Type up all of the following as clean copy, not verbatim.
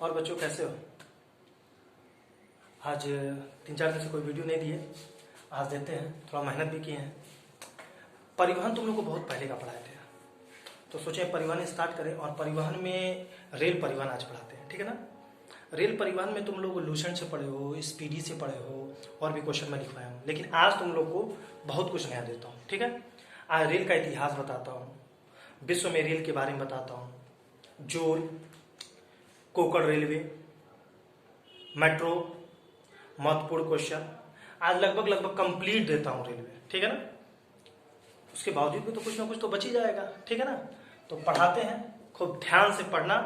और बच्चों कैसे हो? आज 3-4 दिन से कोई वीडियो नहीं दिए, आज देते हैं। थोड़ा मेहनत भी किए हैं। परिवहन तुम लोग को बहुत पहले का पढ़ाए थे, तो सोचे परिवहन स्टार्ट करें। और परिवहन में रेल परिवहन आज पढ़ाते हैं, ठीक है ना। रेल परिवहन में तुम लोग लूसेंट से पढ़े हो, स्पीडी से पढ़े हो, और भी क्वेश्चन मैं लिखवाया हूँ। लेकिन आज तुम लोग को बहुत कुछ नया देता हूँ, ठीक है। आज रेल का इतिहास बताता हूँ, विश्व में रेल के बारे में बताता हूँ, जोर, कोकड़ रेलवे, मेट्रो, महत्वपूर्ण क्वेश्चन आज लगभग कंप्लीट देता हूँ रेलवे, ठीक है ना। उसके बावजूद भी तो कुछ ना कुछ तो बच ही जाएगा, ठीक है ना। तो पढ़ाते हैं, खूब ध्यान से पढ़ना।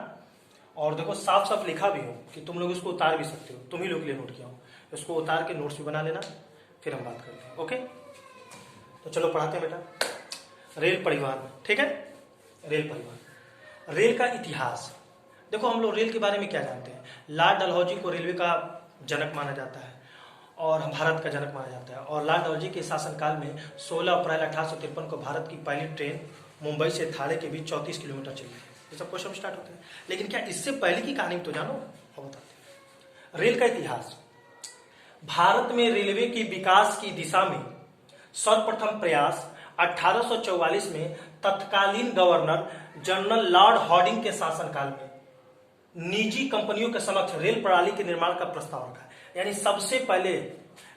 और देखो साफ साफ लिखा भी हो कि तुम लोग इसको उतार भी सकते हो, तुम ही लोग के लिए नोट किया हूँ। इसको उतार के नोट्स भी बना लेना, फिर हम बात करते हैं, ओके। तो चलो पढ़ाते हैं बेटा। रेल परिवहन, ठीक है। रेल परिवहन, रेल का इतिहास। देखो हम लोग रेल के बारे में क्या जानते हैं। लॉर्ड डलहौजी को रेलवे का जनक माना जाता है और भारत का जनक माना जाता है। और लॉर्ड डलहौजी के शासनकाल में 16 अप्रैल 1853 को भारत की पहली ट्रेन मुंबई से थाने के बीच 34 किलोमीटर चली थी। ये सब क्वेश्चन स्टार्ट होते हैं। लेकिन क्या इससे पहले की कहानी तो जानो, अब बताते हैं। रेल का इतिहास। भारत में रेलवे की विकास की दिशा में सर्वप्रथम प्रयास 1844 में तत्कालीन गवर्नर जनरल लॉर्ड हार्डिंग के शासनकाल में निजी कंपनियों के समक्ष रेल प्रणाली के निर्माण का प्रस्ताव रखा। यानी सबसे पहले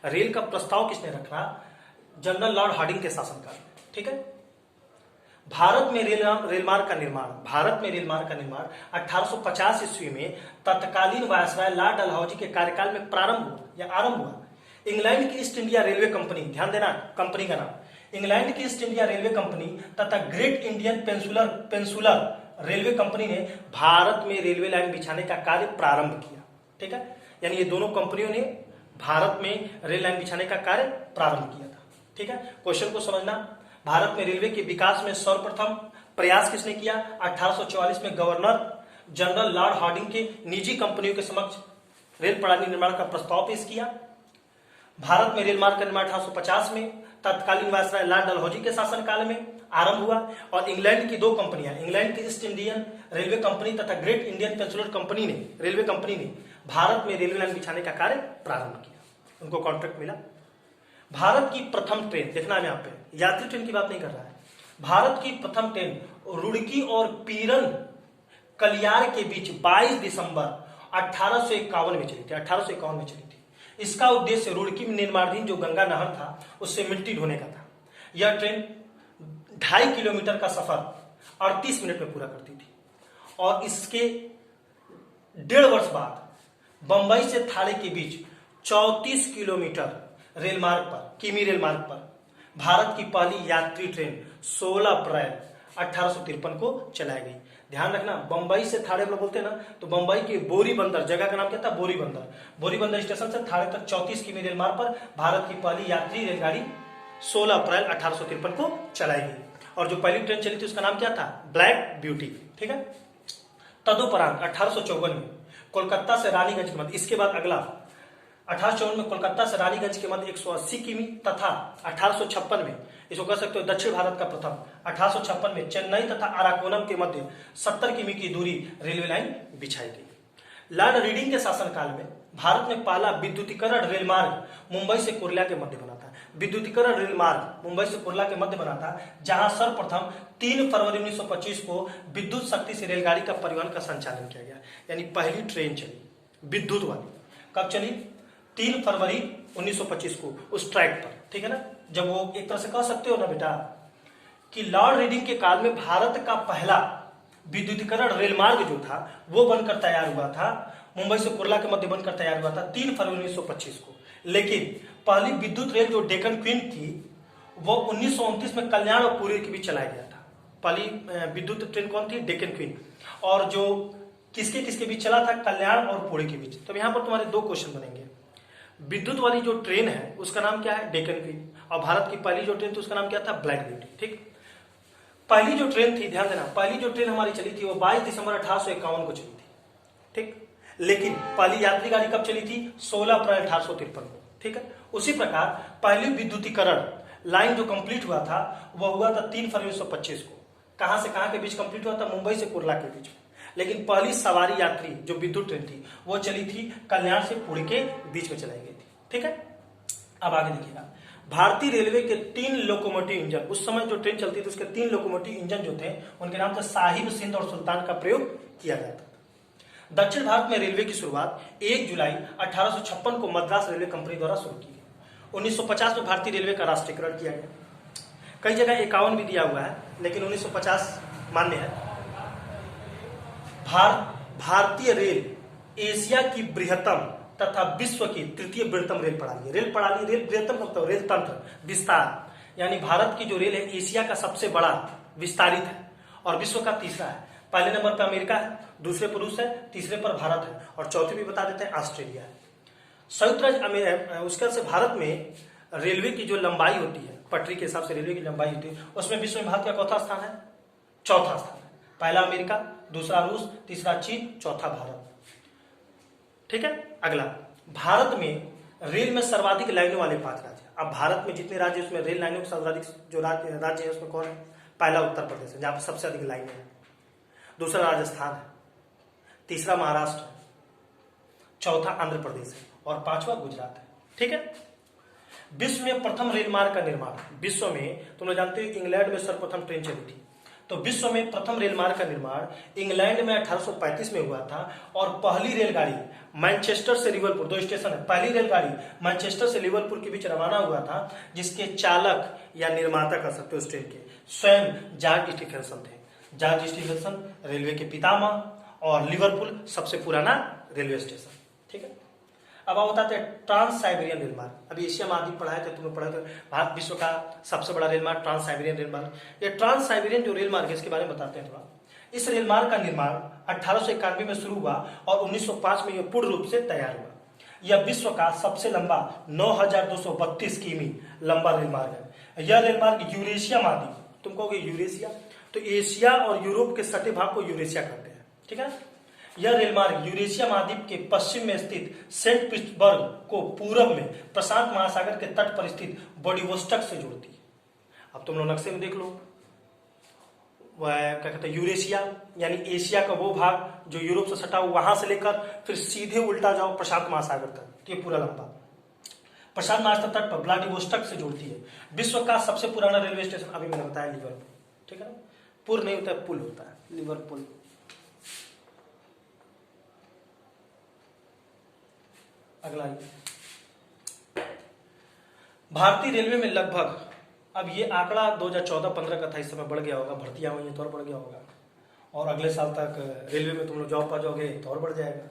रेल का प्रस्ताव किसने रखा? जनरल लॉर्ड हार्डिंग के शासनकाल में, ठीक है। भारत में रेलमार्ग का निर्माण 1850 ईस्वी में तत्कालीन वायसराय लॉर्ड डलहौजी के कार्यकाल में आरंभ हुआ। इंग्लैंड की ईस्ट इंडिया रेलवे कंपनी, ध्यान देना कंपनी का नाम, इंग्लैंड की ईस्ट इंडिया रेलवे कंपनी तथा ग्रेट इंडियन पेंसुलर रेलवे कंपनी ने भारत में रेलवे लाइन बिछाने का कार्य प्रारंभ किया, ठीक है। यानी ये दोनों कंपनियों ने भारत में रेल लाइन बिछाने का कार्य प्रारंभ किया था, ठीक है। क्वेश्चन को समझना। भारत में रेलवे के विकास में सर्वप्रथम प्रयास किसने किया? 1844 में गवर्नर जनरल लॉर्ड हार्डिंग के निजी कंपनियों के समक्ष रेल प्रणाली निर्माण का प्रस्ताव पेश किया। भारत में रेल मार्ग का निर्माण 1850 में तत्कालीन वायसराय लॉर्ड डलहौजी के शासनकाल में आरंभ हुआ। और इंग्लैंड की दो कंपनियां, इंग्लैंड की ईस्ट इंडियन रेलवे कंपनी तथा ग्रेट इंडियन पेंसुलर रेलवे कंपनी ने भारत में रेलवे लाइन बिछाने का कार्य प्रारंभ किया। उनको कॉन्ट्रैक्ट मिला। भारत की प्रथम ट्रेन, देखना है यहाँ पे यात्री ट्रेन की बात नहीं कर रहा है। भारत की प्रथम ट्रेन रुड़की और पीरन कलियार के बीच 22 दिसंबर 1851 में चली थी। 1851 में चली थी। इसका उद्देश्य रुड़की में निर्माणाधीन जो गंगा नहर था उससे मिट्टी ढोने का था। यह ट्रेन 2.5 किलोमीटर का सफर 38 मिनट में पूरा करती थी। और इसके 1.5 वर्ष बाद बंबई से थाने के बीच 34 किलोमीटर रेलमार्ग पर भारत की पहली यात्री ट्रेन 16 अप्रैल 1853 को चलाई गई। ध्यान रखना, बंबई से थाने में बोलते हैं ना, तो बंबई के बोरी बंदर जगह का नाम क्या था? बोरी बंदर स्टेशन से थाने तक 34 किमी रेलमार्ग पर भारत की पहली यात्री रेलगाड़ी 16 अप्रैल 1853 को चलाई गई। और जो पहली ट्रेन चली थी उसका नाम क्या था? ब्लैक ब्यूटी, ठीक है। तदुपरांत 1854 में कोलकाता से रानीगंज के मध्य, इसके बाद अगला 1854 में कोलकाता से रानीगंज के मध्य 180 किमी तथा 1856 में, इसको कह सकते हो दक्षिण भारत का प्रथम, 1856 में चेन्नई तथा अराकोनम के मध्य 70 किमी की दूरी रेलवे लाइन बिछाई गई। लॉर्ड रीडिंग के शासनकाल में भारत में पहला विद्युतीकरण रेलमार्ग मुंबई से कुर्ला के मध्य बना था। विद्युतीकरण रेलमार्ग मुंबई से कुर्ला के मध्य बना था, जहां सर्वप्रथम 3 फरवरी 1925 को विद्युत शक्ति से रेलगाड़ी का परिवहन का संचालन किया गया। यानी पहली ट्रेन चली विद्युत वाली, कब चली? 3 फरवरी 1925 को उस ट्रैक पर, ठीक है ना। जब वो एक तरह से कह सकते हो ना बेटा कि लॉर्ड रीडिंग के काल में भारत का पहला विद्युतीकरण रेलमार्ग जो था वो बनकर तैयार हुआ था, मुंबई से कुर्ला के मध्य बनकर तैयार हुआ था 3 फरवरी 1925 को। लेकिन पहली विद्युत रेल जो डेक्कन क्वीन थी वो 1929 में कल्याण और पुरी के बीच चलाया गया था। पहली विद्युत ट्रेन कौन थी? डेक्कन क्वीन। और जो किसके बीच चला था? कल्याण और पुरी के बीच। तो यहाँ पर तुम्हारे 2 क्वेश्चन बनेंगे। विद्युत वाली जो ट्रेन है उसका नाम क्या है? डेक्कन क्वीन। और भारत की पहली जो ट्रेन थी उसका नाम क्या था? ब्लैक ब्यूटी, ठीक। पहली जो ट्रेन थी, ध्यान देना, पहली जो ट्रेन हमारी चली थी वो 22 दिसंबर 1851 को चली थी, ठीक। लेकिन पहली यात्री गाड़ी कब चली थी? 16 अप्रैल 1853 को, ठीक है। उसी प्रकार पहली विद्युतीकरण लाइन जो कंप्लीट हुआ था वह हुआ था 3 फरवरी 1925 को। कहां से कहां के बीच कंप्लीट हुआ था? मुंबई से कुर्ला के बीच। लेकिन पहली सवारी यात्री जो विद्युत ट्रेन थी वो चली थी कल्याण से पुणे के बीच में चलाई गई थी। ठीक है, अब आगे देखिएगा, भारतीय रेलवे के 3 लोकोमोटिव इंजन, उस समय जो ट्रेन चलती थी उसके 3 लोकोमोटिव इंजन जो थे उनके नाम थे साहिब, सिंध और सुल्तान का प्रयोग किया जाता था। दक्षिण भारत में रेलवे की शुरुआत 1 जुलाई 1856 को मद्रास रेलवे कंपनी द्वारा शुरू की गई। 1950 में भारतीय रेलवे का राष्ट्रीयकरण किया गया। कई जगह 51 भी दिया हुआ है, लेकिन 1950 मान्य है। भारतीय रेल एशिया की बृहत्तम तथा विश्व की तृतीय बृहत्तम रेल प्रणाली। रेल बृहत्तम का मतलब रेल तंत्र विस्तार, यानी भारत की जो रेल है एशिया का सबसे बड़ा विस्तारित है और विश्व का तीसरा है। पहले नंबर पर अमेरिका है, दूसरे पर रूस है, तीसरे पर भारत है और चौथे भी बता देते हैं ऑस्ट्रेलिया है। संयुक्त राज्य उसके से भारत में रेलवे की जो लंबाई होती है, पटरी के हिसाब से रेलवे की लंबाई होती है, उसमें विश्व में भारत का कौथा स्थान है? चौथा स्थान है। पहला अमेरिका, दूसरा रूस, तीसरा चीन, चौथा भारत। ठीक है, अगला, भारत में रेल में सर्वाधिक लाइनों वाले 5 राज्य। अब भारत में जितने राज्य उसमें रेल लाइनों के सर्वाधिक जो राज्य है उसमें कौन है? पहला उत्तर प्रदेश है जहां पर सबसे अधिक लाइनें हैं, दूसरा राजस्थान है, तीसरा महाराष्ट्र है, चौथा आंध्र प्रदेश है और पांचवा गुजरात है। ठीक है, विश्व में प्रथम रेल मार्ग का निर्माण, विश्व में तुम लोग जानते हो इंग्लैंड में सर्वप्रथम ट्रेन चली थी, तो विश्व में प्रथम रेल मार्ग का निर्माण इंग्लैंड में 1835 में हुआ था और पहली रेलगाड़ी मैनचेस्टर से लिवरपूल, 2 स्टेशन है, पहली रेलगाड़ी मैनचेस्टर से लिवरपूल के बीच रवाना हुआ था, जिसके चालक या निर्माता कर सकते हो उस ट्रेन के स्वयं जॉर्ज स्टीफेंसन थे। जॉर्ज स्टीफेंसन रेलवे के पितामह और लिवरपूल सबसे पुराना रेलवे स्टेशन। ठीक है, अब आप बताते हैं ट्रांस साइबेरियन रेल मार्ग। अभी एशिया महाद्वीप पढ़ाए थे, तुम्हें पढ़ा था भारत विश्व का सबसे बड़ा रेल मार्ग ट्रांस साइबेरियन रेल मार्ग। ये ट्रांस साइबेरियन जो रेल मार्ग है इसके बारे में बताते हैं थोड़ा। इस रेल मार्ग का निर्माण 1891 में शुरू हुआ और 1905 में यह पूर्ण रूप से तैयार हुआ। यह विश्व का सबसे लंबा 9232 किमी लंबा रेल मार्ग है। यह रेल मार्ग यूरेशिया महाद्वीप, तुम कहोगे यूरेशिया, तो एशिया और यूरोप के सटे भाग को यूरेशिया कहते हैं। ठीक है, यह रेल मार्ग यूरेशिया महाद्वीप के पश्चिम में स्थित सेंट पीटर्सबर्ग को पूरब में प्रशांत महासागर के तट पर स्थित व्लादिवोस्टॉक से जोड़ती है। अब तुम लोग नक्शे में देख लो, वह क्या कहते हैं यूरेशिया यानी एशिया का वो भाग जो यूरोप से सटा हुआ, वहां से लेकर फिर सीधे उल्टा जाओ प्रशांत महासागर तक, ये पूरा लंबा प्रशांत महासागर तट पर व्लादिवोस्टॉक से जोड़ती है। विश्व का सबसे पुराना रेलवे स्टेशन अभी मैंने बताया लिवरपूल। ठीक है ना, पुल नहीं होता है, पुल होता है, लिवरपूल। अगला, भारतीय रेलवे में लगभग, अब ये आंकड़ा 2014-15 का था, इस समय बढ़ गया होगा, भर्तियां हुई तो और बढ़ गया होगा और अगले साल तक रेलवे में तुम लोग जॉब पा जाओगे तो और बढ़ जाएगा।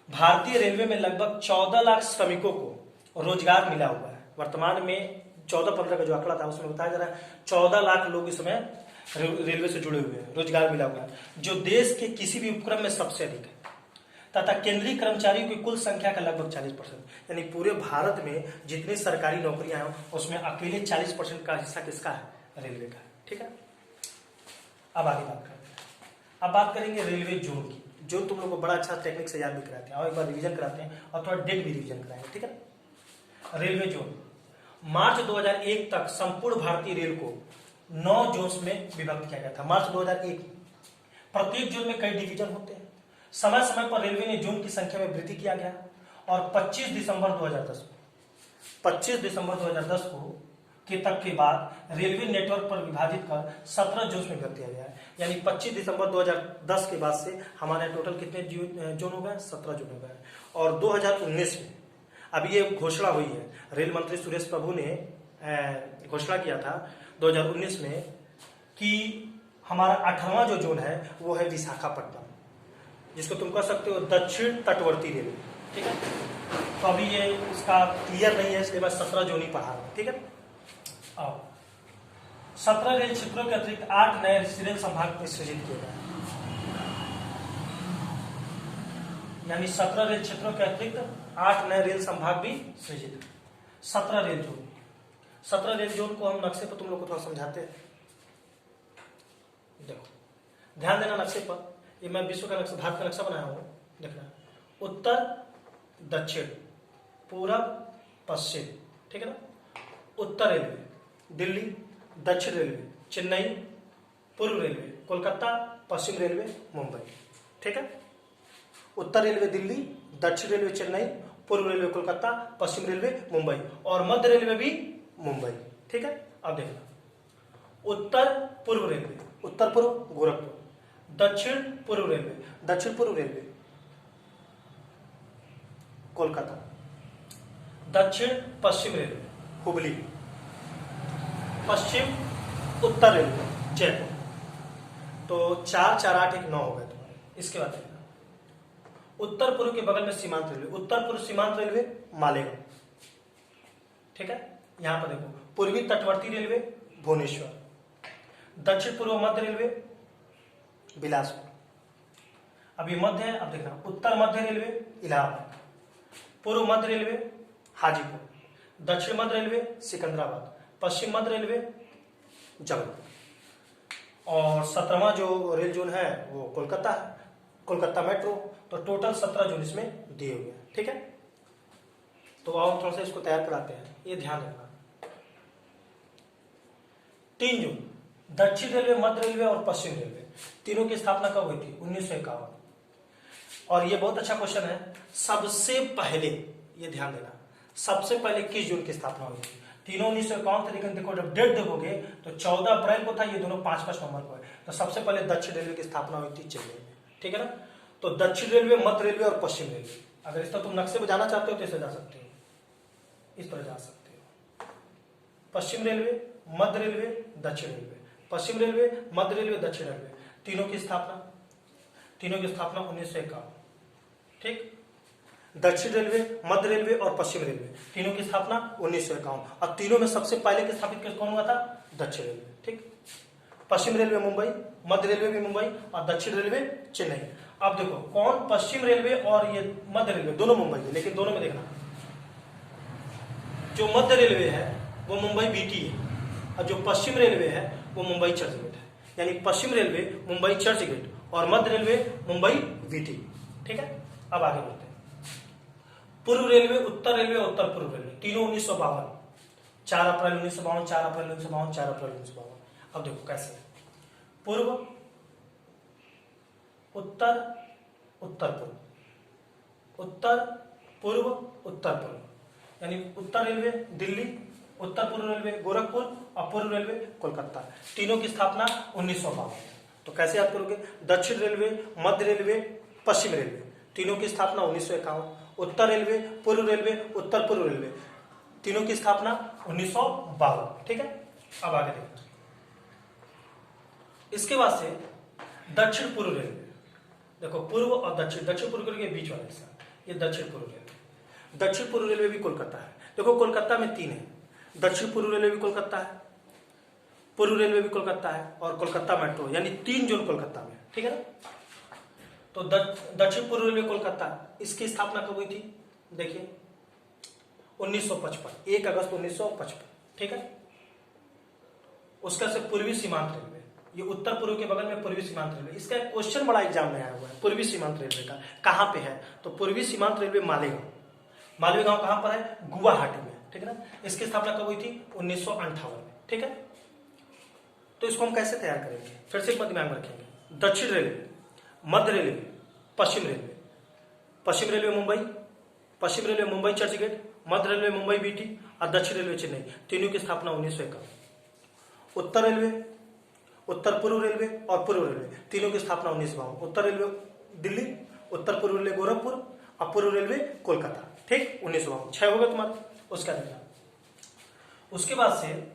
भारतीय रेलवे में लगभग 14 लाख श्रमिकों को रोजगार मिला हुआ है। वर्तमान में 14-15 का जो आंकड़ा था उसमें बताया जा रहा है 14 लाख लोग इस समय रेलवे से जुड़े हुए हैं, रोजगार मिला हुआ है, जो देश के किसी भी उपक्रम में सबसे अधिक है तथा केंद्रीय कर्मचारियों की कुल संख्या का लगभग 40%, यानी पूरे भारत में जितनी सरकारी नौकरियां हैं उसमें अकेले 40% का हिस्सा किसका है? रेलवे का है। ठीक है, अब आगे बात करते हैं। अब बात करेंगे रेलवे जोन की, जो तुम लोग को बड़ा अच्छा टेक्निक से याद भी कराते हैं और एक बार रिवीजन कराते हैं और थोड़ा डेट भी रिवीजन कराएंगे। ठीक है, रेलवे जोन मार्च 2001 तक संपूर्ण भारतीय रेल को 9 जोन्स में विभक्त किया गया था। मार्च 2001, प्रत्येक जोन में कई डिवीजन होते हैं। समय समय पर रेलवे ने जोन की संख्या में वृद्धि किया गया और 25 दिसंबर 2010 को के तक के बाद रेलवे नेटवर्क पर विभाजित कर 17 जोन में कर दिया गया है। यानी 25 दिसंबर 2010 के बाद से हमारे टोटल कितने जोन हो गए? 17 जोन हो गए। और 2019 में अभी ये घोषणा हुई है, रेल मंत्री सुरेश प्रभु ने घोषणा किया था 2019 में कि हमारा 18वां जो जोन है वो है विशाखापट्टनम, जिसको तुम कह सकते हो दक्षिण तटवर्ती रेलवे। ठीक है, तो अभी ये इसका क्लियर नहीं है इसलिए मैं 17 जोन ही पढ़ा रहा हूं। ठीक है, अब 17 रेल क्षेत्रों के अतिरिक्त 8 नए रेल संभाग में सृजित किए गए, यानी 17 रेल क्षेत्रों के अतिरिक्त 8 नए रेल संभाग भी सृजित। 17 रेल जोन, 17 रेल जोन को हम नक्शे पर तुम लोग को थोड़ा समझाते हैं। देखो, ध्यान देना नक्शे पर, ये मैं विश्व का नक्शा, भारत का नक्शा बनाया हूं, देखना, उत्तर दक्षिण पूरब पश्चिम। ठीक है ना, उत्तर रेलवे दिल्ली, दक्षिण रेलवे चेन्नई, पूर्व रेलवे कोलकाता, पश्चिम रेलवे मुंबई। ठीक है। उत्तर रेलवे दिल्ली, दक्षिण रेलवे चेन्नई, पूर्व रेलवे कोलकाता, पश्चिम रेलवे मुंबई और मध्य रेलवे भी मुंबई, ठीक है। अब देखना, उत्तर पूर्व रेलवे, उत्तर पूर्व गोरखपुर, दक्षिण पूर्व रेलवे, दक्षिण पूर्व रेलवे कोलकाता, दक्षिण पश्चिम रेलवे हुबली, पश्चिम उत्तर रेलवे जयपुर। तो 4 4 8 1 9 हो गए तुम्हारे। इसके बाद देखना, उत्तर पूर्व के बगल में सीमांत रेलवे, उत्तर पूर्व सीमांत रेलवे मालेगांव, ठीक है। यहां पर देखो, पूर्वी तटवर्ती रेलवे भुवनेश्वर, दक्षिण पूर्व मध्य रेलवे बिलासपुर। अभी मध्य है, अब देखना, उत्तर मध्य रेलवे इलाहाबाद, पूर्व मध्य रेलवे हाजीपुर, दक्षिण मध्य रेलवे सिकंदराबाद, पश्चिम मध्य रेलवे जबलपुर और 17वां जो रेल जोन है वो कोलकाता है, कोलकाता मेट्रो। तो टोटल 17 जोन इसमें दिए हुए हैं, ठीक है। तो आओ थोड़ा सा इसको तैयार कराते हैं, ये ध्यान रखना। 3 जोन, दक्षिण रेलवे, मध्य रेलवे और पश्चिम रेलवे, तीनों की स्थापना कब हुई थी? 1951। और ये बहुत अच्छा क्वेश्चन है, सबसे पहले, ये ध्यान देना, सबसे पहले किस जोन की स्थापना हुई थी? तीनों 1951 थे, लेकिन देखो जब डेट देखोगे तो 14 अप्रैल को था, ये दोनों 5-5 नवंबर को है। तो सबसे पहले दक्षिण रेलवे की स्थापना हुई थी चेन्नई में, ठीक है ना। तो दक्षिण रेलवे, मध्य रेलवे और पश्चिम रेलवे, अगर इस तरह तुम नक्शे में जाना चाहते हो तो इसे जा सकते हो, इस तरह जा सकते हो। पश्चिम रेलवे, मध्य रेलवे, दक्षिण रेलवे, पश्चिम रेलवे, मध्य रेलवे, दक्षिण रेलवे, तीनों की स्थापना 1951, ठीक। दक्षिण रेलवे, मध्य रेलवे और पश्चिम रेलवे, तीनों की स्थापना 1951। और तीनों में सबसे पहले स्थापित कौन हुआ था? दक्षिण रेलवे, ठीक। पश्चिम रेलवे मुंबई, मध्य रेलवे भी मुंबई और दक्षिण रेलवे चेन्नई। अब देखो, कौन पश्चिम रेलवे और ये मध्य रेलवे दोनों मुंबई है, लेकिन दोनों में देखना, जो मध्य रेलवे है वो मुंबई बीटी है और जो पश्चिम रेलवे है वो मुंबई चर्चगेट है। यानी पश्चिम रेलवे मुंबई चर्चगेट और मध्य रेलवे मुंबई बीटी, ठीक है। अब आगे बढ़ते हैं, पूर्व रेलवे, उत्तर रेलवे और उत्तर पूर्व रेलवे, तीनों 1952, 4 अप्रैल 1952, 4 अप्रैल 1952, 4 अप्रैल 1952। अब देखो कैसे, पूर्व, उत्तर, उत्तर पूर्व, उत्तर पूर्व, उत्तर पूर्व, यानी उत्तर रेलवे दिल्ली, उत्तर पूर्व रेलवे गोरखपुर और पूर्व रेलवे कोलकाता, तीनों की स्थापना 1952। तो कैसे याद करोगे? दक्षिण रेलवे, मध्य रेलवे, पश्चिम रेलवे, तीनों की स्थापना 1951। उत्तर रेलवे, पूर्व रेलवे, उत्तर पूर्व रेलवे, तीनों की स्थापना 1952, ठीक है। अब आगे देखना, इसके बाद से दक्षिण पूर्व रेलवे, देखो पूर्व और दक्षिण, दक्षिण पूर्व रेलवे के बीच वाला हिस्सा, ये दक्षिण पूर्व रेलवे। दक्षिण पूर्व रेलवे भी कोलकाता है। देखो कोलकाता में 3 है, दक्षिण पूर्व रेलवे भी कोलकाता है, पूर्व रेलवे भी कोलकाता है और कोलकाता मेट्रो, यानी 3 जोन कोलकाता में, ठीक है ना। तो दक्षिण पूर्व रेलवे कोलकाता, इसकी स्थापना कब हुई थी? देखिए 1955, 1 अगस्त 1955, ठीक है। उसका से पूर्वी सीमांत रेलवे, ये उत्तर पूर्व के बगल में पूर्वी सीमांत रेलवे, इसका एक क्वेश्चन बड़ा एग्जाम में आया हुआ है, पूर्वी सीमांत रेलवे का कहां पे है? तो पूर्वी सीमांत रेलवे मालेगांव, मालेगांव कहां पर है? गुवाहाटी में, ठीक है ना। इसकी स्थापना कब हुई थी? 1958 में, ठीक है। तो इसको हम कैसे तैयार करेंगे? फिर से एक बात दिमाग में रखेंगे, दक्षिण रेलवे, मध्य रेलवे, पश्चिम रेलवे, पश्चिम रेलवे मुंबई, पश्चिम रेलवे मुंबई चर्चगेट, मध्य रेलवे मुंबई बीटी और दक्षिण रेलवे चेन्नई, तीनों की स्थापना 1951। उत्तर रेलवे, उत्तर पूर्व रेलवे और पूर्व रेलवे, तीनों की स्थापना 1952। उत्तर रेलवे दिल्ली, उत्तर पूर्व रेलवे गोरखपुर और पूर्व रेलवे कोलकाता, ठीक, 1952। 6 हो गए तुम्हारे। उसका देखना, उसके बाद से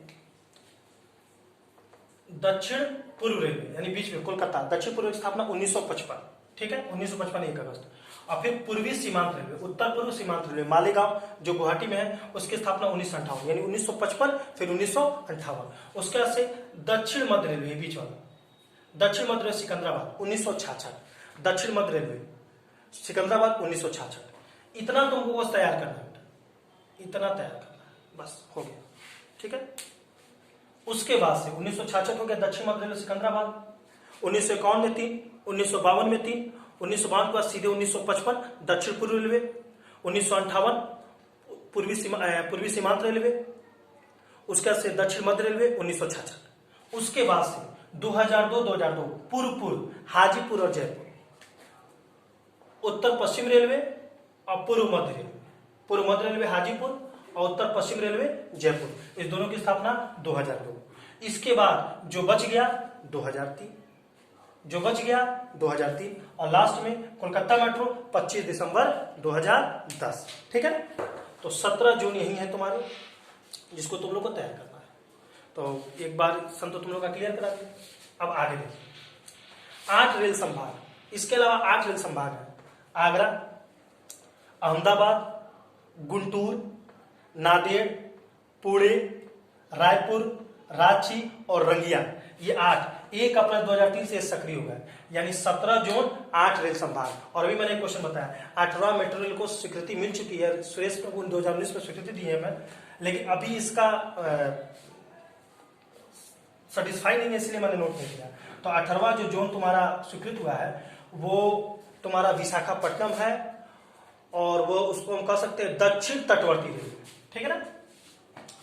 दक्षिण पूर्व रेलवे यानी बीच में कोलकाता, दक्षिण पूर्व की स्थापना 1955, ठीक है, 1955 1 अगस्त। और फिर पूर्वी सीमांत रेलवे, उत्तर पूर्व सीमांत रेलवे मालेगांव जो गुवाहाटी में है, उसकी स्थापना 1958, यानी 1955 फिर 1958। उसके बाद से दक्षिण मध्य रेलवे, बीच वाला दक्षिण मध्य रेलवे सिकंदराबाद 1966, दक्षिण मध्य रेलवे सिकंदराबाद 1966। इतना तुमको बस तैयार करना है बेटा, इतना तैयार करना, बस हो गया, ठीक है। उसके बाद से 1966 हो गया दक्षिण मध्य रेलवे सिकंदराबाद, 1951 में 3, 1952 में 3, 1952 के बाद सीधे 1955 दक्षिण पूर्व रेलवे, 1958 पूर्वी सीमांत रेलवे, उसके बाद से दक्षिण मध्य रेलवे 1966। उसके बाद से 2002 पूर्व हाजीपुर और जयपुर, उत्तर पश्चिम रेलवे और पूर्व मध्य रेलवे। पूर्व मध्य रेलवे हाजीपुर और उत्तर पश्चिम रेलवे जयपुर। इस दोनों की स्थापना 2002। इसके बाद जो बच गया 2003 और लास्ट में कोलकाता मेट्रो 25 दिसंबर 2010। ठीक है, तो 17 जून यही है तुम्हारे, जिसको तुम लोग को तैयार करना है। तो एक बार सन तो तुम लोग का क्लियर करा दिया। अब आगे देखिए 8 रेल संभाग, इसके अलावा 8 रेल संभाग है। आगरा, अहमदाबाद, गुंटूर, नांदेड़, पुणे, रायपुर, रांची और रंगिया, ये 8 1 अप्रैल 2003 से सक्रिय हो गए, यानी 17 जोन 8 रेल संभाग। और अभी मैंने एक क्वेश्चन बताया 8वां मेट्रो रेल को स्वीकृति मिल चुकी है, सुरेश प्रभु 2019 में स्वीकृति दी है मैं, लेकिन अभी इसका सेटिस्फाई नहीं है, इसलिए मैंने नोट नहीं किया। तो 18वां जो जोन तुम्हारा स्वीकृत हुआ है वो तुम्हारा विशाखापट्टनम है, और वो उसको हम कह सकते हैं दक्षिण तटवर्ती रेलवे। ठीक है ना,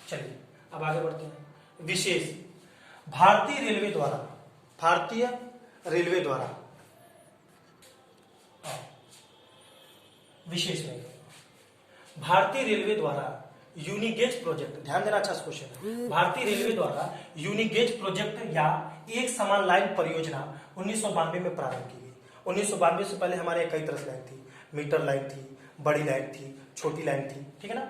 चलिए अब आगे बढ़ते हैं। विशेष, भारतीय रेलवे द्वारा विशेष नहीं, भारतीय रेलवे द्वारा यूनिगेज प्रोजेक्ट, ध्यान देना, अच्छा क्वेश्चन है। भारतीय रेलवे द्वारा यूनिगेज प्रोजेक्ट या एक समान लाइन परियोजना 1992 में प्रारंभ की गई। 1992 से पहले हमारे कई तरह से लाइन थी, मीटर लाइन थी, बड़ी लाइन थी, छोटी लाइन थी। ठीक है ना,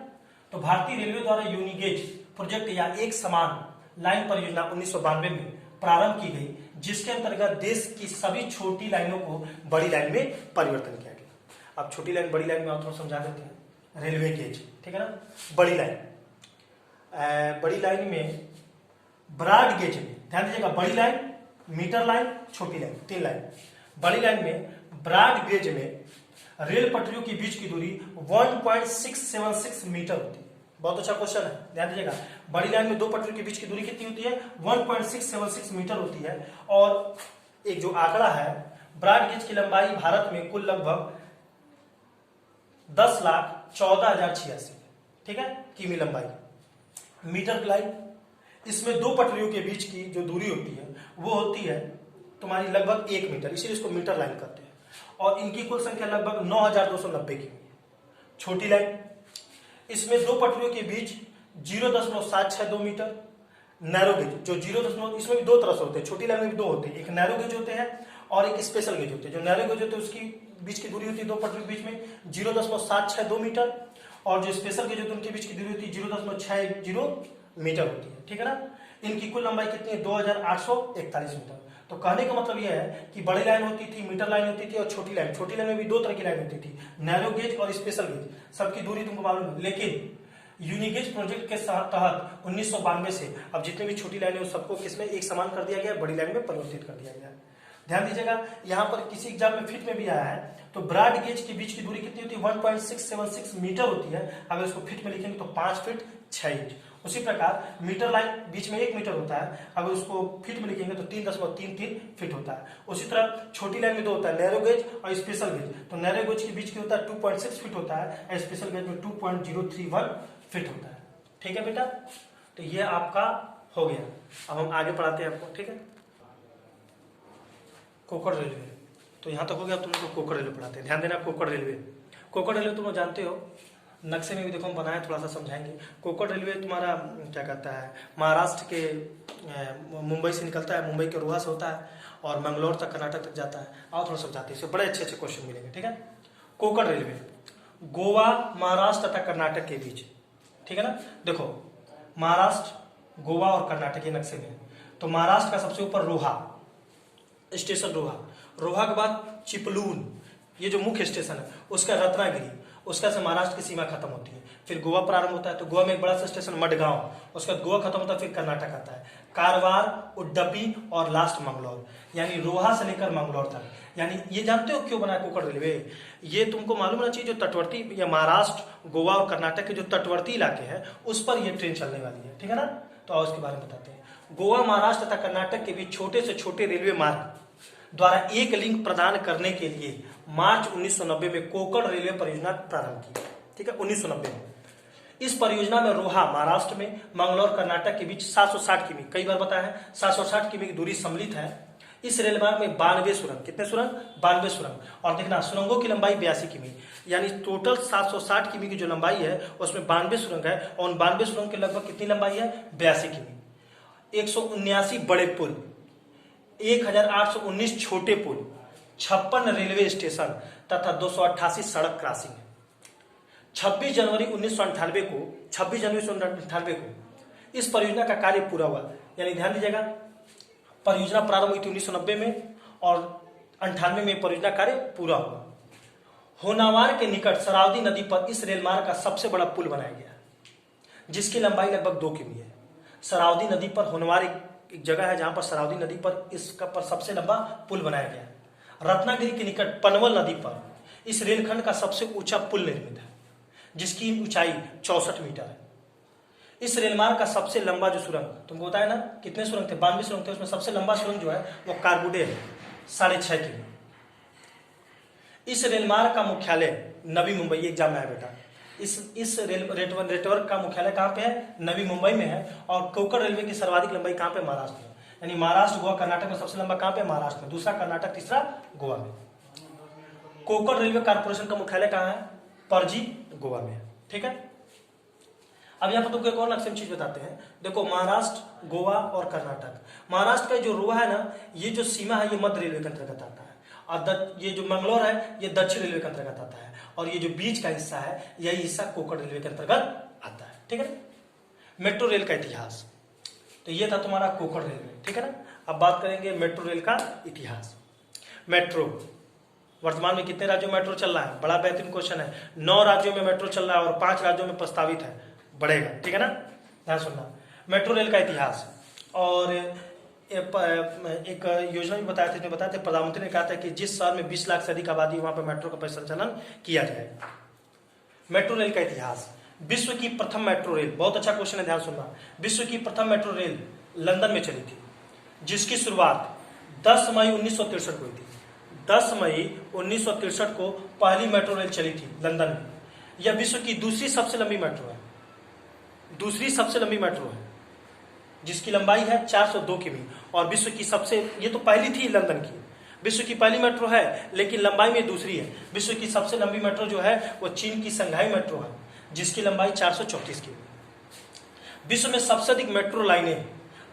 तो भारतीय रेलवे द्वारा यूनिगेज प्रोजेक्ट या एक समान लाइन परियोजना 1992 में प्रारंभ की गई, जिसके अंतर्गत देश की सभी छोटी लाइनों को बड़ी लाइन में परिवर्तन किया गया। अब छोटी लाइन बड़ी लाइन में थोड़ा समझा देते हैं। रेलवे गेज, ठीक है ना, बड़ी लाइन में ब्रॉड गेज में, ध्यान दीजिएगा, बड़ी लाइन, मीटर लाइन, छोटी लाइन, 3 लाइन। बड़ी लाइन में ब्रॉड गेज में रेल पटरियों के बीच की दूरी 1.676 मीटर होती है। बहुत अच्छा क्वेश्चन है, ध्यान दीजिएगा। बड़ी लाइन में 2 पटरियों के बीच की दूरी कितनी होती है? 1.676 मीटर होती है। और एक जो आंकड़ा है, ब्रॉड गेज की लंबाई भारत में कुल लगभग 10,14,086, ठीक है, किमी लंबाई। मीटर लाइन, इसमें 2 पटरियों के बीच की जो दूरी होती है वो होती है तुम्हारी लगभग 1 मीटर, इसीलिए इसको मीटर लाइन कहते हैं। और इनकी कुल संख्या लगभग 9,290 की। छोटी लाइन, इसमें 2 पटरियों के बीच 0.762 मीटर। नैरो गेज, जो 0. इसमें भी 2 तरह से होते हैं, छोटी लाइन में भी 2 होते हैं, एक नैरो गेज होते हैं और एक स्पेशल गेज होते हैं। जो नैरो गेज होते हैं उसकी बीच की दूरी होती है 2 पटरियों के बीच में 0.762 मीटर, और जो स्पेशल गेज होते हैं उनके बीच की दूरी होती है 0.60 मीटर होती है, ठीक है ना। इनकी कुल लंबाई कितनी है? 2,841 मीटर। तो कहने का मतलब यह है कि बड़ी लाइन होती थी, मीटर लाइन होती थी और छोटी लाइन में भी 2 तरह की लाइन होती थी, नैरो गेज और स्पेशल गेज। सबकी दूरी तुमको मालूम है, लेकिन यूनिगेज प्रोजेक्ट के तहत 1992 से अब जितने भी छोटी लाइन है सबको किसमें एक समान कर दिया गया, बड़ी लाइन में परिवर्तित कर दिया गया। ध्यान दीजिएगा, यहाँ पर किसी एग्जाम में फिट में भी आया है, तो ब्रॉड गेज के बीच की दूरी कितनी होती है? 1.676 मीटर होती है। अगर इसको फिट में लिखेंगे तो 5 फीट 6 इंच। उसी प्रकार मीटर लाइन बीच में 1 मीटर होता है, अगर उसको फीट में लिखेंगे तो 3.33 फीट होता है। उसी तरह छोटी लाइन में 2 होता है, नैरो गेज और स्पेशल गेज। तो नैरो गेज के बीच की होता है 2.6 फीट होता है और स्पेशल गेज में 2.031 फीट होता है। ठीक है बेटा, तो ये आपका हो गया। अब हम आगे पढ़ाते हैं आपको, ठीक है। कोकड़ रेलवे, तो यहाँ तक हो गया। तुम लोग को कोकड़ रेलवे पढ़ाते हैं, ध्यान देना। कोकड़ रेलवे तुम लोग जानते हो, नक्शे में भी देखो हम बनाए, थोड़ा सा समझाएंगे। कोकड़ रेलवे तुम्हारा क्या कहता है, महाराष्ट्र के मुंबई से निकलता है, मुंबई के रोहा से होता है और मंगलौर तक, कर्नाटक तक जाता है। और थोड़ा समझाते हैं, इससे बड़े अच्छे क्वेश्चन मिलेंगे, ठीक है। कोकड़ रेलवे गोवा, महाराष्ट्र तथा कर्नाटक के बीच, ठीक है ना। देखो महाराष्ट्र, गोवा और कर्नाटक के नक्शे में, तो महाराष्ट्र का सबसे ऊपर रोहा स्टेशन, रोहा के बाद चिपलून, ये जो मुख्य स्टेशन है, उसका रत्नागिरी, उसका से महाराष्ट्र की सीमा खत्म होती है। फिर गोवा प्रारंभ होता है, तो गोवा में एक बड़ा सा स्टेशन मडगांव, उसका गोवा खत्म होता है, फिर कर्नाटक आता है, कारवार, उडुपी और लास्ट मंगलौर, यानी रोहा से लेकर मंगलौर तक। यानी ये जानते हो क्यों बना है कोकड़ रेलवे? ये तुमको मालूम होना चाहिए, जो तटवर्ती या महाराष्ट्र, गोवा और कर्नाटक के जो तटवर्ती इलाके हैं उस पर ये ट्रेन चलने वाली है, ठीक है ना। तो आओ उसके बारे में बताते हैं। गोवा, महाराष्ट्र तथा कर्नाटक के बीच छोटे से छोटे रेलवे मार्ग द्वारा एक लिंक प्रदान करने के लिए मार्च 1990 में कोकड़ रेलवे परियोजना प्रारंभ की, ठीक है, 1990 में। इस परियोजना में रोहा महाराष्ट्र में, मंगलौर कर्नाटक के बीच 760 किमी, कई बार बताया है 760 किमी की दूरी सम्मिलित है। इस रेल मार्ग में 92 सुरंग, कितने सुरंग? 92 सुरंग। और देखना सुरंगों की लंबाई 82 किमी, यानी टोटल 760 किमी की जो लंबाई है उसमें 92 सुरंग है, और 92 सुरंग की लगभग कितनी लंबाई है? 82 किमी। 179 बड़े पुल, 1819 छोटे पुल, 56 रेलवे स्टेशन तथा 288 सड़क क्रॉसिंग है। 26 जनवरी 1998 को इस परियोजना का कार्य पूरा हुआ, यानी ध्यान दीजिएगा, परियोजना प्रारंभ हुई थी 1990 में और 98 में परियोजना कार्य पूरा हुआ। होनावार के निकट सरावती नदी पर इस रेल मार्ग का सबसे बड़ा पुल बनाया गया, जिसकी लंबाई लगभग 2 किमी है। सरावती नदी पर होनवार एक जगह है जहां पर सरावती नदी पर इसका पर सबसे लंबा पुल बनाया गया। रत्नागिरी के निकट पनवल नदी पर इस रेलखंड का सबसे ऊंचा पुल निर्मित है, जिसकी ऊंचाई 64 मीटर है। इस रेलमार्ग का सबसे लंबा जो सुरंग, तुमको बताया ना कितने सुरंग थे? 92 सुरंग थे, उसमें सबसे लंबा सुरंग जो है वो कारगुडे है, 6.5 किमी। इस रेलमार्ग का मुख्यालय नवी मुंबई, एग्जाम में है बेटा, इस नेटवर्क का मुख्यालय कहाँ पे है? नवी मुंबई में है। और कोंकण रेलवे की सर्वाधिक लंबाई कहाँ पे? महाराष्ट्र में, यानी महाराष्ट्र, गोवा, कर्नाटक में सबसे लंबा कहाँ पे? महाराष्ट्र में, दूसरा कर्नाटक, तीसरा गोवा में। कोंकण रेलवे कारपोरेशन का मुख्यालय कहाँ है? पणजी, गोवा में। ठीक है, अब यहाँ पर तुमको एक और लक्षण चीज बताते हैं। देखो, महाराष्ट्र, गोवा और कर्नाटक, महाराष्ट्र का जो रोहा है ना, ये जो सीमा है ये मध्य रेलवे के अंतर्गत आता है, और ये जो मंगलोर है ये दक्षिण रेलवे के अंतर्गत आता है, और ये जो बीच का हिस्सा है यही हिस्सा कोंकण रेलवे के अंतर्गत आता है। ठीक है ना। मेट्रो रेल का इतिहास, तो ये था तुम्हारा कोंकण रेलवे। ठीक है ना। अब बात करेंगे मेट्रो रेल का इतिहास। मेट्रो वर्तमान में कितने राज्यों में मेट्रो चल रहा है? बड़ा बेहतरीन क्वेश्चन है। 9 राज्यों में मेट्रो चल रहा है और 5 राज्यों में प्रस्तावित है, बढ़ेगा। ठीक है ना, ध्यान सुनना। मेट्रो रेल का इतिहास, और एक योजना भी बताए थे, प्रधानमंत्री ने कहा था कि जिस शहर में 20 लाख से अधिक आबादी वहां पर मेट्रो का संचालन किया जाएगा। मेट्रो रेल का इतिहास, विश्व की प्रथम मेट्रो रेल, बहुत अच्छा क्वेश्चन है, ध्यान सुनना। विश्व की प्रथम मेट्रो रेल लंदन में चली थी, जिसकी शुरुआत 10 मई 1963 को हुई थी। 10 मई 1963 को पहली मेट्रो रेल चली थी लंदन में। यह विश्व की दूसरी सबसे लंबी मेट्रो है, जिसकी लंबाई है 402 किमी, और विश्व की सबसे, ये तो पहली थी लंदन की, विश्व की पहली मेट्रो है लेकिन लंबाई में दूसरी है। विश्व की सबसे लंबी मेट्रो जो है वो चीन की संघाई मेट्रो है, जिसकी लंबाई 434 किमी। विश्व में सबसे अधिक मेट्रो लाइनें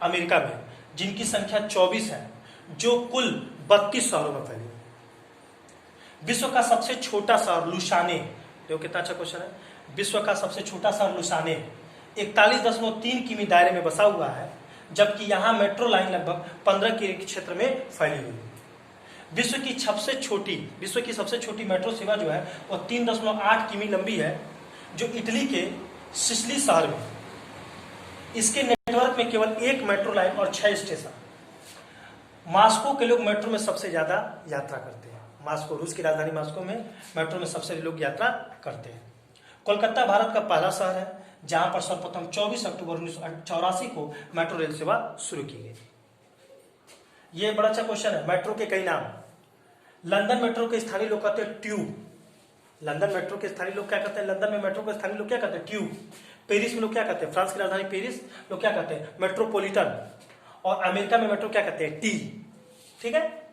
अमेरिका में, जिनकी संख्या 24 है, जो कुल 32 शहरों में फैली। विश्व का सबसे छोटा शहर लुसाने, देखो कितना अच्छा क्वेश्चन है। विश्व का सबसे छोटा शहर लुसाने 41.3 किमी दायरे में बसा हुआ है, जबकि यहां मेट्रो लाइन लगभग 15 किमी क्षेत्र में फैली हुई है। विश्व की सबसे छोटी मेट्रो सेवा जो है वो 3.8 किमी लंबी है, जो इटली के सिसिली शहर में। इसके नेटवर्क में केवल 1 मेट्रो लाइन और 6 स्टेशन। मॉस्को के लोग मेट्रो में सबसे ज्यादा यात्रा करते हैं। मॉस्को, रूस की राजधानी मॉस्को में मेट्रो में सबसे लोग यात्रा करते हैं। कोलकाता भारत का पहला शहर है जहां पर सर्वप्रथम 24 अक्टूबर 1984 को मेट्रो रेल सेवा शुरू की गई। ये बड़ा अच्छा क्वेश्चन है। मेट्रो के कई नाम, लंदन मेट्रो के स्थानीय लोग कहते हैं ट्यूब। लंदन मेट्रो के स्थानीय लोग क्या कहते हैं? लंदन में मेट्रो के स्थानीय लोग क्या कहते हैं? ट्यूब। पेरिस में लोग क्या कहते हैं? फ्रांस की राजधानी पेरिस, लोग क्या कहते हैं? मेट्रोपॉलिटन। और अमेरिका में मेट्रो क्या कहते हैं? टी। ठीक है।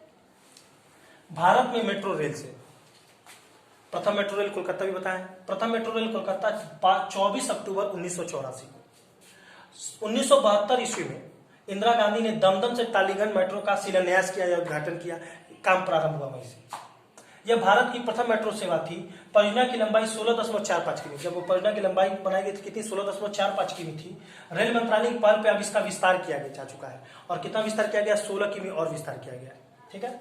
भारत में मेट्रो रेल से प्रथम मेट्रो रेल कोलकाता भी बताया। प्रथम मेट्रो रेल कोलकाता 24 अक्टूबर 1984 को। 1972 ईस्वी में इंदिरा गांधी ने दमदम से टालीगंज मेट्रो का शिलान्यास किया या उद्घाटन किया, काम प्रारंभ हुआ वहीं से। यह भारत की प्रथम मेट्रो सेवा थी। परियोजना की लंबाई 16.45 किमी, जब वो परियोजना की लंबाई बनाई गई थी कितनी? 16.45 किमी थी। रेल मंत्रालय की पहल पे अब इसका विस्तार किया जा चुका है, और कितना विस्तार किया गया? 16 किमी और विस्तार किया गया। ठीक है।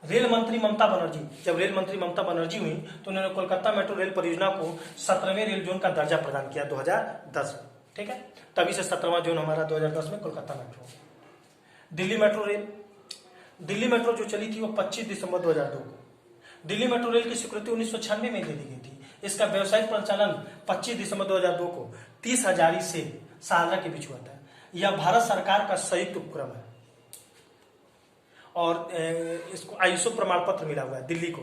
रेल मंत्री ममता बनर्जी, जब रेल मंत्री ममता बनर्जी हुई तो उन्होंने कोलकाता मेट्रो रेल परियोजना को 17वें रेल जोन का दर्जा प्रदान किया 2010 में। ठीक है, तभी से 17वां जोन हमारा 2010 में Kolkata metro. Delhi metro rail, Delhi metro जो चली थी वो 25 दिसंबर 2002 को। दिल्ली मेट्रो रेल की स्वीकृति 1996 में दे दी गई थी। इसका व्यावसायिक परिचालन 25 दिसंबर 2002 को 30 हजारी से सालरा के बीच हुआ था। यह भारत सरकार का संयुक्त उपक्रम है और इसको आईएसओ प्रमाण पत्र मिला हुआ है दिल्ली को।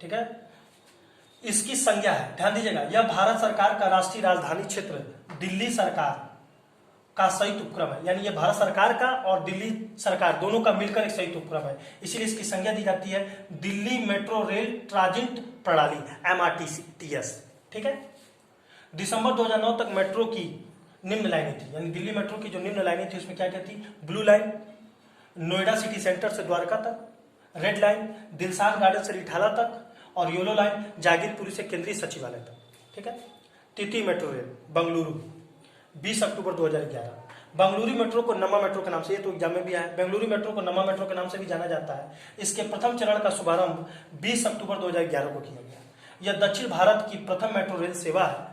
ठीक है। इसकी संज्ञा है, ध्यान दीजिएगा, यह भारत सरकार का राष्ट्रीय राजधानी क्षेत्र दिल्ली सरकार का संयुक्त उपक्रम है, यानी ये भारत सरकार का और दिल्ली सरकार दोनों का मिलकर एक संयुक्त उपक्रम है, इसीलिए इसकी संज्ञा दी जाती है दिल्ली मेट्रो रेल ट्रांजिट प्रणाली, MRTS। ठीक है। दिसंबर 2009 तक मेट्रो की निम्न लाइनें थी, यानी दिल्ली मेट्रो की जो निम्न लाइनें थी उसमें क्या क्या थी? Blue line Noida city centre से द्वारका तक, रेड लाइन दिलशाद गार्डन से रिठाला तक, और येलो लाइन जागीरपुरी से केंद्रीय सचिवालय तक। ठीक है। तिती मेट्रो रेल बंगलुरु 20 अक्टूबर 2011। बंगलुरु मेट्रो को नमा मेट्रो के नाम से, ये तो एग्जाम में भी आया है, बेंगलुरु मेट्रो को नमा मेट्रो के नाम से भी जाना जाता है। इसके प्रथम चरण का शुभारंभ 20 अक्टूबर 2011 को किया गया। यह दक्षिण भारत की प्रथम मेट्रो रेल सेवा है।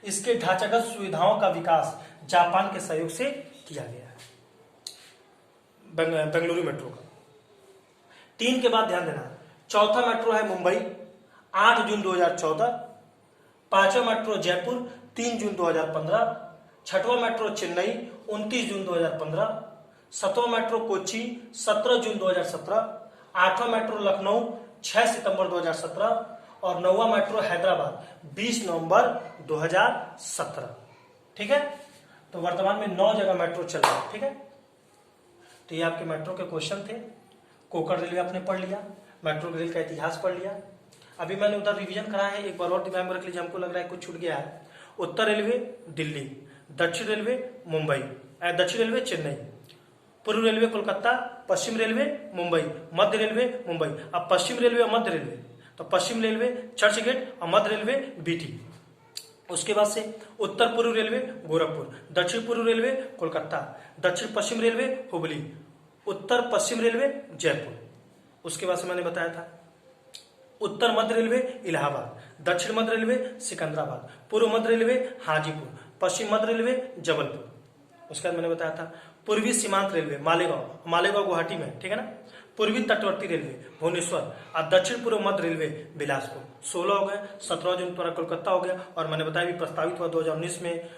इसके ढांचागत सुविधाओं का विकास जापान के सहयोग से किया गया है। बेंगलुरु मेट्रो का 3 के बाद ध्यान देना। चौथा मेट्रो है मुंबई 8 जून 2014। पांचवा मेट्रो जयपुर 3 जून 2015। छठवां मेट्रो चेन्नई 29 जून 2015। सातवां मेट्रो कोच्चि 17 जून 2017। आठवां मेट्रो लखनऊ 6 सितंबर 2017 और 9वां मेट्रो हैदराबाद 20 नवंबर 2017। ठीक है। तो वर्तमान में 9 जगह मेट्रो चल रहा है। ठीक है। तो ये आपके मेट्रो के क्वेश्चन थे। कोकर रेलवे आपने पढ़ लिया, मेट्रो रेल का इतिहास पढ़ लिया। अभी मैंने उधर रिवीजन कराया है, एक बार और दिमाग में रख लीजिए, हमको लग रहा है कुछ छूट गया है। उत्तर रेलवे दिल्ली, दक्षिण रेलवे मुंबई, दक्षिण रेलवे चेन्नई, पूर्व रेलवे कोलकाता, पश्चिम रेलवे मुंबई, मध्य रेलवे मुंबई। अब पश्चिम रेलवे और मध्य रेलवे, तो पश्चिम रेलवे चर्च गेट और मध्य रेलवे बीटी। उसके बाद से उत्तर पूर्व रेलवे गोरखपुर, दक्षिण पूर्व रेलवे कोलकाता, दक्षिण पश्चिम रेलवे हुबली, उत्तर पश्चिम रेलवे जयपुर। उसके बाद से मैंने बताया था उत्तर मध्य रेलवे इलाहाबाद, दक्षिण मध्य रेलवे सिकंदराबाद, पूर्व मध्य रेलवे हाजीपुर, पश्चिम मध्य रेलवे जबलपुर। उसके बाद मैंने बताया था पूर्वी सीमांत रेलवे मालेगांव गुवाहाटी में। ठीक है ना। पूर्वी तटवर्ती रेलवे भुवनेश्वर और दक्षिण पूर्व मध्य रेलवे बिलासपुर। 16 हो गए। 17 जून तुम्हारा कोलकाता हो गया, और मैंने बताया भी प्रस्तावित हुआ 2019 में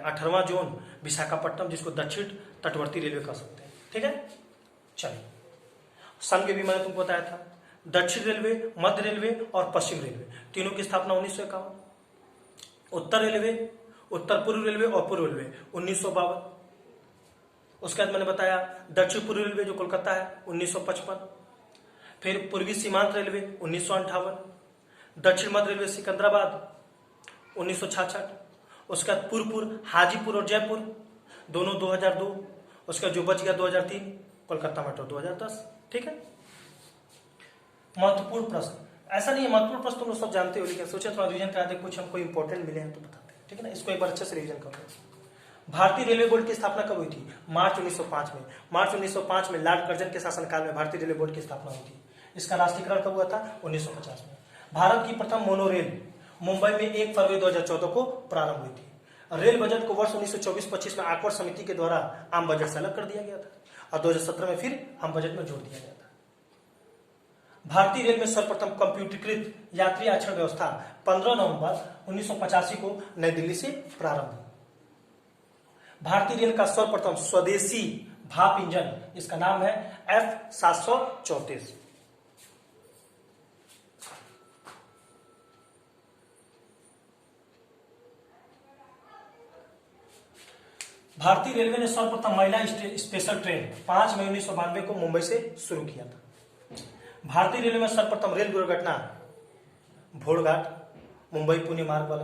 18वां जोन विशाखापट्टनम, जिसको दक्षिण तटवर्ती रेलवे कह सकते हैं। ठीक है। चलिए सन के भी मैंने तुमको बताया था। दक्षिण रेलवे, मध्य रेलवे और पश्चिम रेलवे तीनों की स्थापना 1951। उत्तर रेलवे, उत्तर पूर्व रेलवे और पूर्व रेलवे 1952। उसके बाद मैंने बताया दक्षिण पूर्व रेलवे जो कोलकाता है 1955। फिर पूर्वी सीमांत रेलवे 1958। दक्षिण मध्य रेलवे सिकंदराबाद 1966। उसके बाद पूर्व हाजीपुर और जयपुर दोनों 2002। उसका जो बच गया 2003 कोलकाता मेट्रो 2010। ठीक है। महत्वपूर्ण प्रश्न, ऐसा नहीं है महत्वपूर्ण प्रश्न तुम लोग सब जानते हो, लेकिन सोचे थोड़ा रिवीजन करा दे, कुछ हमको इंपॉर्टेंट मिले हैं तो बताते हैं। ठीक है ना। इसको एक बार अच्छे से रिवीजन कर लो। भारतीय रेलवे बोर्ड की स्थापना कब हुई थी? मार्च 1905 में। मार्च 1905 में लॉर्ड कर्जन के शासनकाल में भारतीय रेलवे बोर्ड की स्थापना हुई थी। इसका राष्ट्रीयकरण कब हुआ था? 1950 में। भारत की प्रथम मोनोरेल मुंबई में 1 फरवरी 2014 को प्रारंभ हुई थी। रेल बजट को वर्ष 1924-25 में आकवर समिति के द्वारा आम बजट से अलग कर दिया गया था और 2017 में फिर आम बजट में जोड़ दिया गया था। भारतीय रेल में सर्वप्रथम कंप्यूटरीकृत यात्री आरक्षण व्यवस्था 15 नवंबर 1985 को नई दिल्ली से प्रारंभ हुई। भारतीय रेल का सर्वप्रथम स्वदेशी भाप इंजन, इसका नाम है F734। भारतीय रेलवे ने सर्वप्रथम महिला स्पेशल ट्रेन 5 मई 1992 को मुंबई से शुरू किया था। भारतीय रेलवे में सर्वप्रथम रेल दुर्घटना भोरघाट मुंबई पुणे मार्ग वाला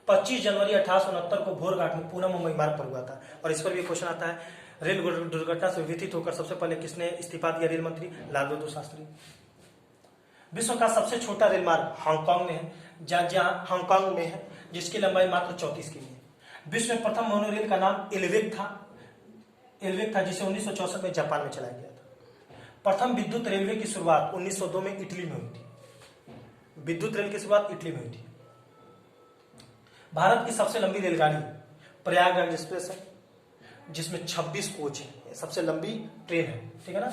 25 जनवरी 1869 को भोरघाट में पुणे मुंबई मार्ग पर हुआ था। और इस पर भी क्वेश्चन आता है, रेल दुर्घटना से व्यथित होकर सबसे पहले किसने इस्तीफा दिया? रेल मंत्री लाल बहादुर शास्त्री। विश्व का सबसे छोटा रेल मार्ग हांगकांग में है, जहां हांगकांग में है, जिसकी लंबाई मात्र 34 किमी है। विश्व में प्रथम मोनोरेल का नाम एल्वेक था, जिसे 1964 में जापान में चलाया गया था। प्रथम विद्युत रेलवे की शुरुआत 1902 में इटली में हुई थी। विद्युत रेल की शुरुआत इटली में हुई थी। भारत की सबसे लंबी रेलगाड़ी प्रयागराज एक्सप्रेस है, जिसमें 26 कोच है। सबसे लंबी ट्रेन है। ठीक है ना।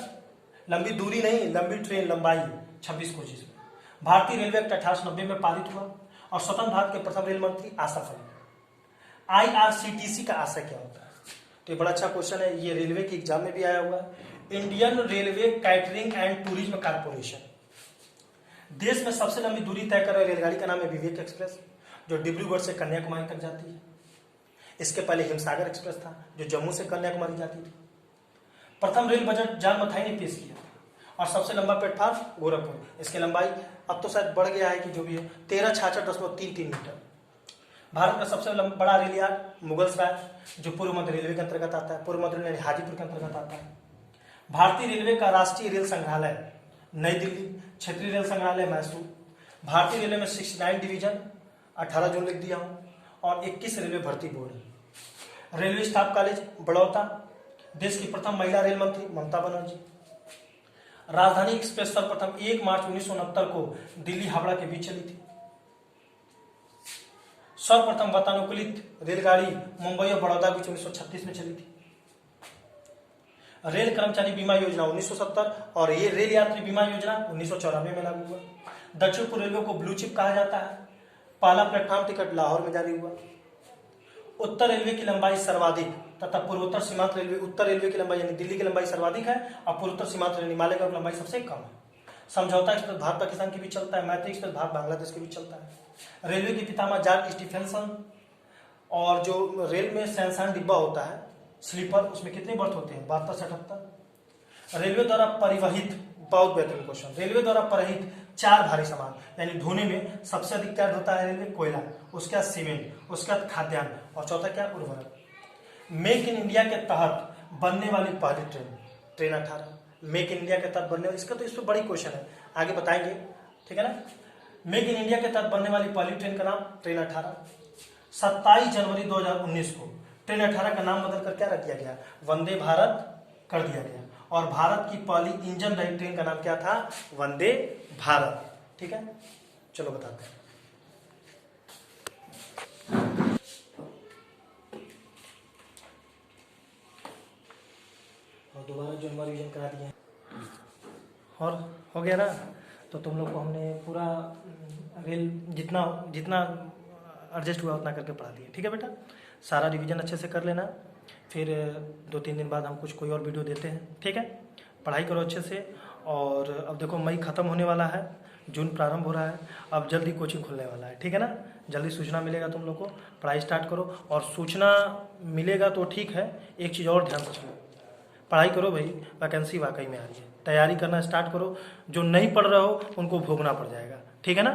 लंबी दूरी नहीं, लंबी ट्रेन, लंबाई 26 कोच इसमें। भारतीय रेलवे एक्ट 1890 में पारित हुआ और स्वतंत्र भारत के प्रथम रेल मंत्री आसफ अली। IRCTC का आशय क्या होता है? तो ये बड़ा अच्छा क्वेश्चन है, ये रेलवे के एग्जाम में भी आया हुआ है। Indian railway catering and tourism corporation. देश में सबसे लंबी दूरी तय कर रही रेलगाड़ी का नाम है विवेक एक्सप्रेस, जो डिब्रूगढ़ से कन्याकुमारी तक जाती है। इसके पहले हिमसागर एक्सप्रेस था जो जम्मू से कन्याकुमारी जाती थी। प्रथम रेल बजट जॉन मथाई ने पेश किया था और सबसे लंबा प्लेटफार्म गोरखपुर, इसकी लंबाई अब तो शायद बढ़ गया है कि जो भी है 1366.33 मीटर। भारत का सबसे बड़ा रेल यार्ड मुगलसराय जो पूर्व मध्य रेलवे के अंतर्गत आता है, पूर्व मध्य यानी हाजीपुर के अंतर्गत आता है। भारतीय रेलवे का राष्ट्रीय रेल संग्रहालय नई दिल्ली, क्षेत्रीय रेल संग्रहालय मैसूर। भारतीय रेलवे में 69 डिवीजन, 18 जोन लिख दिया हूं, और 21 रेलवे भर्ती board. Railway staff college Baroda. देश की प्रथम महिला रेल मंत्री ममता बनर्जी। राजधानी एक्सप्रेस सर्वप्रथम 1 मार्च 1969 को दिल्ली हावड़ा के बीच चली थी। सर्वप्रथम वातानुकूलित रेलगाड़ी मुंबई और बड़ौदा बीच 1936 में चली थी। रेल कर्मचारी बीमा योजना 1970 और ये रेल यात्री बीमा योजना 1994 में लागू हुआ। दक्षिण पूर्व रेलवे को ब्लू चिप कहा जाता है। पहला प्लेटफॉर्म टिकट लाहौर में जारी हुआ। उत्तर रेलवे की लंबाई सर्वाधिक तथा पूर्वोत्तर सीमांत रेलवे, उत्तर रेलवे की लंबाई यानी दिल्ली की लंबाई सर्वाधिक है और पूर्वोत्तर सीमांत रेलवे हिमालय की लंबाई सबसे कम है। समझौता एक्सप्रेस भारत पाकिस्तान के बीच चलता है। मैत्री एक्सप्रेस भारत बांग्लादेश के बीच चलता है। रेलवे के पितामह जॉर्ज स्टीफेंसन। और जो रेल में सैनसान डिब्बा होता है स्लीपर, उसमें कितने बर्थ होते हैं? 72 से 78। रेलवे द्वारा परिवहित, बहुत बेहतरीन क्वेश्चन, रेलवे द्वारा परिवहित 4 भारी सामान यानी धोने में सबसे अधिक क्या होता है रेलवे? कोयला, उसके बाद सीमेंट, उसके बाद खाद्यान्न और चौथा क्या? उर्वरक। मेक इन इंडिया के तहत बनने वाली पहली ट्रेन 18। मेक इन इंडिया के तहत बनने वाली, इसका तो इस पर बड़ी क्वेश्चन है, आगे बताएंगे, ठीक है ना। मेक इन इंडिया के तहत बनने वाली पहली ट्रेन का नाम ट्रेन 18। 27 जनवरी 2019 को ट्रेन 18 का नाम बदलकर क्या रख दिया गया? वंदे भारत कर दिया गया। और भारत की पहली इंजन रहित ट्रेन का नाम क्या था? वंदे भारत। ठीक है, चलो बताते हैं। और दोबारा जो हमारा रिवीजन करा दिए और हो गया ना। तो तुम लोग को हमने पूरा रेल जितना जितना एडजस्ट हुआ उतना करके पढ़ा दिए। ठीक है बेटा, सारा रिवीजन अच्छे से कर लेना। फिर 2-3 दिन बाद हम कुछ कोई और वीडियो देते हैं। ठीक है, पढ़ाई करो अच्छे से। और अब देखो मई ख़त्म होने वाला है, जून प्रारंभ हो रहा है, अब जल्दी कोचिंग खुलने वाला है। ठीक है ना, जल्दी सूचना मिलेगा तुम लोग को, पढ़ाई स्टार्ट करो। और सूचना मिलेगा तो ठीक है, एक चीज़ और ध्यान रखना, पढ़ाई करो भाई, वैकेंसी वाकई में आ रही है, तैयारी करना स्टार्ट करो। जो नहीं पढ़ रहे हो उनको भोगना पड़ जाएगा। ठीक है ना,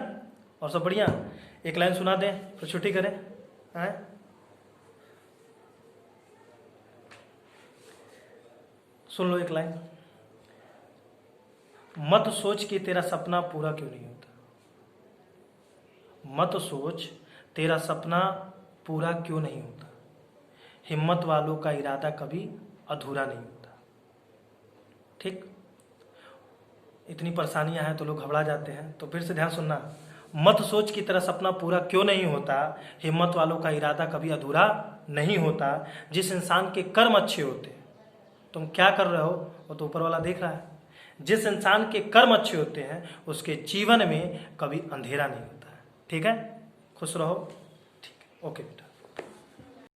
और सब बढ़िया। एक लाइन सुना दें फिर छुट्टी करें। हैं, सुन लो एक लाइन। मत सोच कि तेरा सपना पूरा क्यों नहीं होता। मत सोच तेरा सपना पूरा क्यों नहीं होता। हिम्मत वालों का इरादा कभी अधूरा नहीं होता। ठीक, इतनी परेशानियां हैं तो लोग घबरा जाते हैं, तो फिर से ध्यान सुनना। मत सोच कि तेरा सपना पूरा क्यों नहीं होता। हिम्मत वालों का इरादा कभी अधूरा नहीं होता। जिस इंसान के कर्म अच्छे होते, तुम क्या कर रहे हो वो तो ऊपर वाला देख रहा है। जिस इंसान के कर्म अच्छे होते हैं उसके जीवन में कभी अंधेरा नहीं होता है। ठीक है, खुश रहो। ठीक है, ओके बेटा।